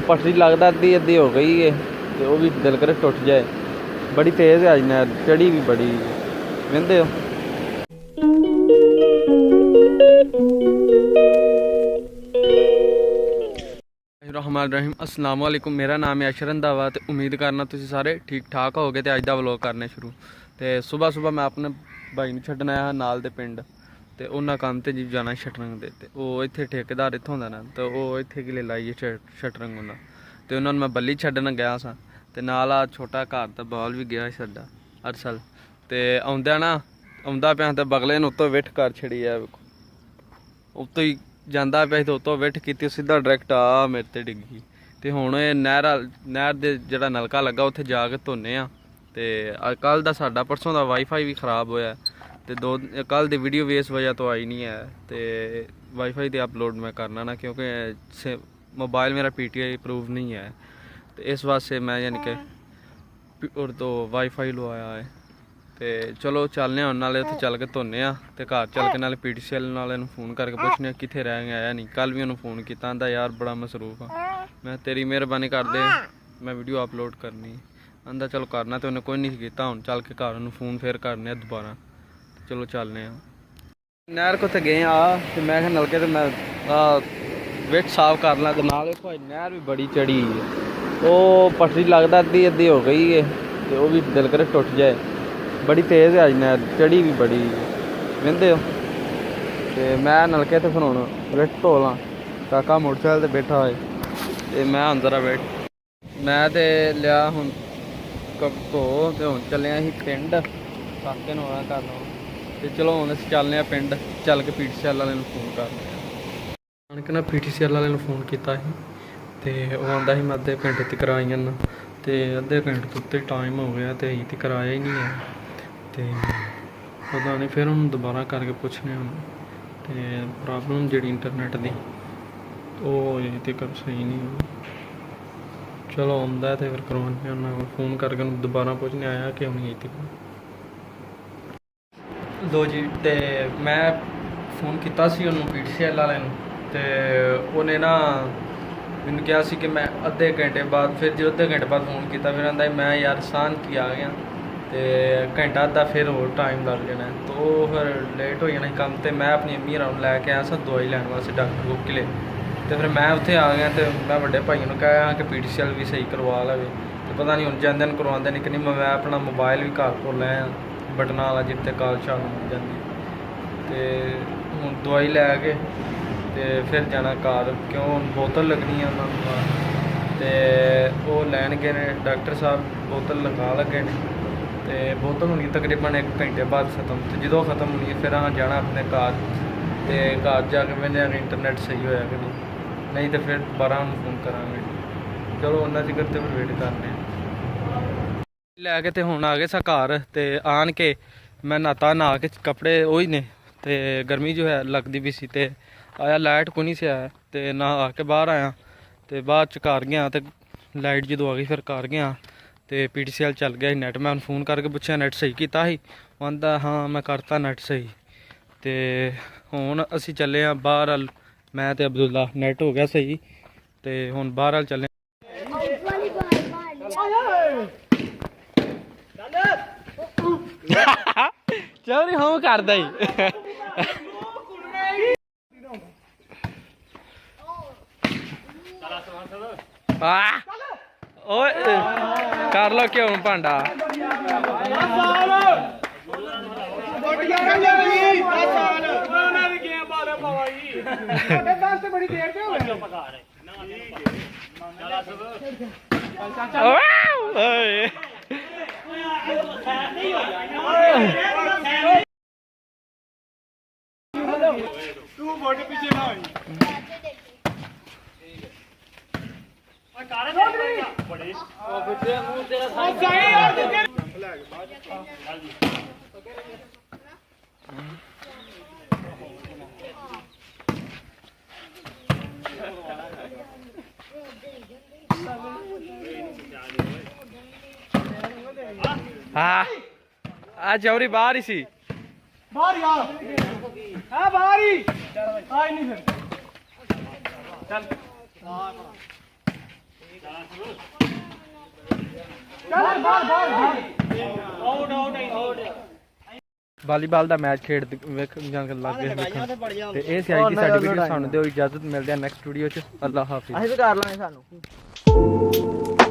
पटरी लगता अद्धी अद्धी हो गई है तो वो भी दिल करे टुट जाए। बड़ी तेज़ है अज नहर, चढ़ी भी बड़ी वहदे हो। रहमान अस्सलाम वालेकुम। मेरा नाम है अशर रंधावा तो उम्मीद करना तुम सारे ठीक ठाक हो गए। तो अज का व्लॉग करने शुरू। तो सुबह सुबह मैं अपने भाई छड्डन आया नाल दे पिंड तो उन्हें काम तो जी जाना शटरंग दे वो इतने ठेकेदार इतों का ना तो वो इतने कि लाइए शटरंग उन्हें तो उन्होंने मैं बल्ली छड्डन गया सा तो नाल आ छोटा घर का बॉल भी गया साडा अरसल तो आउंदा ना आउंदा पिया तो बगले ने उत्तों विठ कर छड़ी है उत्तों ही जाता पिया तो उत्तों विठ की सीधा डायरैक्ट आ मेरे ते डिग्गी। तो हुण नहर दे जिहड़ा नलका लगा उत्थे जाके धोने आ। तो कल का साडा परसों का वाईफाई भी खराब होया तो कल की वीडियो भी इस वजह तो आई नहीं है। तो वाईफाई तो अपलोड मैं करना ना क्योंकि मोबाइल मेरा PTI अप्रूव नहीं है तो इस वास्ते मैं यानी कि और तो वाईफाई लवाया है। तो चलो चलने उन नाले उत्थे चल के धोने आ तो घर चल के नाले PTCL वाले फोन करके पुछने कित्थे रह गया आया नहीं। कल भी उन्होंने फोन किया आंदा यार बड़ा मसरूफ हाँ मैं तेरी मेहरबानी कर दे मैं वीडियो अपलोड करनी आंदा चलो करना तो उन्हें कोई नहीं किया। हुण चल के घर फोन फिर करने दोबारा चलो चलने नहर को गए आ तो मैं नलके तो मैं विच साफ कर ला तो नाल देखो नहर भी बड़ी चढ़ी है वो पटरी लगता अद्धी अद्धी हो गई है तो वो भी दिल करे टुट जाए। बड़ी तेज़ है अज नहर, चढ़ी भी बड़ी वहदे हो। तो मैं नलके तो फिर हुण विच धो ला काका मोटरसाइकिल ते बैठा होए तो मैं अंदर बैठ मैं तो लिया हुण धो तो हुण चलिया ही पिंड काके नूं आना करना तो चलो हुण असीं चलने आ पिंड चल के PTCL वाले नूं फोन करने आण के ना PTCL वाले नूं फोन किया तो वो आंदा ही मैं अद्धे घंटे तक आई जाना तो अद्धे घंटे तो उत्ते टाइम हो गया तो अजें तक आया ही नहीं है। तो पता नहीं फिर उन्होंने दोबारा करके पूछने तो प्रॉब्लम जी इंटरनेट की वो अजें तक सही नहीं हुई। चलो आंदा तो फिर करवाने उन्होंने फोन करके दोबारा पूछने आया कि नहीं अजें तक दो जी। तो मैं फोन किया PTCL वाले तो उन्हें ना मैंने कहा कि मैं अद्धे घंटे बाद फिर जो अद्धे घंटे बाद फोन किया फिर आंदा मैं यार सान की आ गया तो घंटा अद्धा फिर होर टाइम लग जाना तो फिर लेट हो जाना काम। तो मैं अपनी अम्मी होरां नूं लैके आया सा दवाई लैण वास्ते डॉक्टर को किले तो फिर मैं उत्थे आ गया तो मैं बड़े भाई नूं कहा कि PTCL भी सही करवा लवे तो पता नहीं हुण जांदे न करवांदे नहीं कि नहीं। मैं अपना मोबाइल भी घर भुल आया बटना वाला जिते कॉल शाल मिल जाती तो हुण दवाई लैके तो फिर जाना घर क्यों बोतल लगनी है उन्होंने तो वो लैन गए ने डॉक्टर साहब बोतल लगा लगे ने तो बोतल होनी तकरीबन 1 घंटे बाद ख़त्म तो जो ख़त्म होनी फिर हाँ जाना अपने घर तो घर जाके मैंने इंटरनेट सही होया कि नहीं तो फिर दोबारा फोन करांगे। चलो उन्ना चिकर तो फिर वेट करने लैके तो हुण आ गए सा घर तो आन के मैं नहाता नहा के कपड़े वही ने तो गर्मी जो है लगती भी सी तो आया लाइट को नहीं से आया तो ना आके बाहर आया तो बाद च घर गया तो लाइट जो आ गई फिर घर गया तो PTCL चल गया नैट मैं फोन करके पूछा नैट सही किया ही आंदा हाँ मैं करता नैट सही। तो हुण असीं चले हाँ बाहर मैं तो अब्दुल्ला नैट हो गया सही तो हुण बाहर चले चल हम करदा ही कर लो क्यों भांडा तू बड़े पीछे ना हाँ आज जवरी बाहर ही सी ਬਾਹਰ ਯਾਰ ਹਾਂ ਬਾਹਰ ਹੀ ਆਈ ਨਹੀਂ ਫਿਰ ਚੱਲ ਚੱਲ ਬਾਹਰ ਆਊਟ ਵਾਲੀਬਾਲ ਦਾ ਮੈਚ ਖੇਡ ਵੇਖ ਜਾਂ ਲੱਗ ਗਏ ਵੇਖਣ ਤੇ ਇਹ ਸੀ ਅੱਜ ਦੀ ਸਾਡੀ ਵੀਡੀਓ। ਸਾਨੂੰ ਦਿਓ ਇਜਾਜ਼ਤ, ਮਿਲਦੇ ਆ ਨੈਕਸਟ ਵੀਡੀਓ 'ਚ। ਅੱਲਾ ਹਾਫਿਜ਼। ਅਸੀਂ ਵੀ ਕਰ ਲਾਂਗੇ ਸਾਨੂੰ